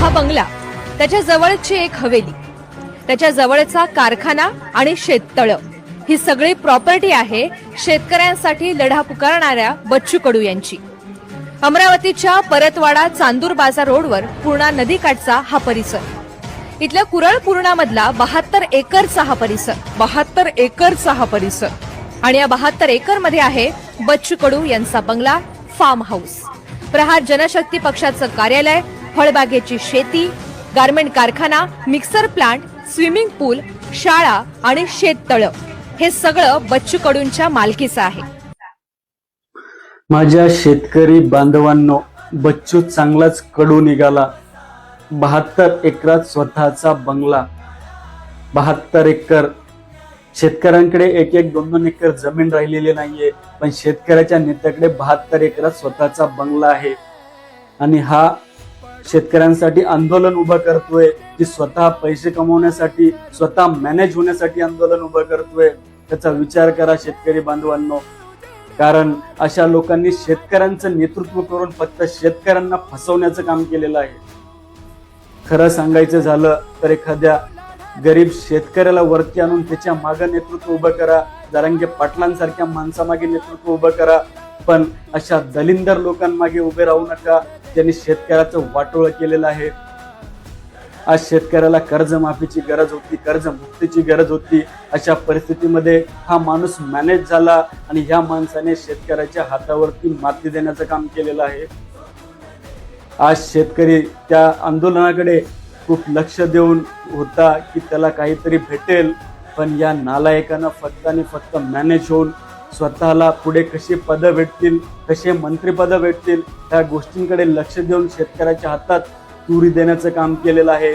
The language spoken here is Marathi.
हा बंगला, त्याच्या जवळची एक हवेली, त्याच्या जवळचा कारखाना आणि शेततळ ही सगळी प्रॉपर्टी आहे शेतकऱ्यांसाठी लढा पुकारणाऱ्या बच्चू कडू यांची. अमरावतीच्या परतवाडा चांदूर बाजार रोडवर पूर्णा नदीकाठचा हा परिसर. इथल्या कुरळ पूर्णामधला 72 एकरचा हा परिसर. 72 एकरचा हा परिसर. आणि या 72 एकर मध्ये आहे बच्चू कडू यांचा बंगला, फार्म हाऊस, प्रहार जनशक्ती पक्षाचं कार्यालय, फळबागेची शेती, गारमेंट कारखाना, मिक्सर प्लांट, स्विमिंग पूल, शाळा आणि शेततळ हे सगळं बच्चू कडूंच्या मालकीचं आहे. माझ्या शेतकरी बांधवांनो, बच्चू चांगलाच कडू निघाला. 72 एकरात स्वतःचा बंगला. 72 एकर. शेतकऱ्यांकडे 1-1, 2-2 एकर जमीन राहिलेली नाहीये, पण शेतकऱ्याच्या नेत्याकडे 72 एकरात स्वतःचा बंगला आहे. आणि हा शेतकऱ्यांसाठी आंदोलन उभं करतोय, की स्वतः पैसे कमवण्यासाठी, स्वतः मॅनेज होण्यासाठी आंदोलन उभं करतोय. त्याचा विचार करा शेतकरी बांधवांनो. कारण अशा लोकांनी शेतकऱ्यांचं नेतृत्व करून फक्त शेतकऱ्यांना फसवण्याचं काम केलेलं आहे. खरं सांगायचं झालं तर एखाद्या गरीब शेतकऱ्याला वरती आणून त्याच्या मागे नेतृत्व उभं करा. जरांगे पाटलांसारख्या माणसामागे नेतृत्व उभं करा, पण अशा दलिंदर लोकांमागे उभे राहू नका ज्यांनी शेतकऱ्याचं वाटोळं केलेलं आहे. आज शेतकऱ्याला कर्जमाफीची गरज होती, कर्जमुक्तीची गरज होती. अशा परिस्थितीमध्ये हा माणूस मॅनेज झाला आणि ह्या माणसाने शेतकऱ्याच्या हातावरती माती देण्याचं काम केलेलं आहे. आज शेतकरी त्या आंदोलनाकडे खूप लक्ष देऊन होता की त्याला काहीतरी भेटेल, पण या नालायकांना फक्त आणि फक्त मॅनेज होऊन स्वतःला पुढे कशी पदं भेटतील, कसे मंत्रिपद भेटतील, त्या गोष्टींकडे लक्ष देऊन शेतकऱ्याच्या हातात तुरी देण्याचं काम केलेलं आहे.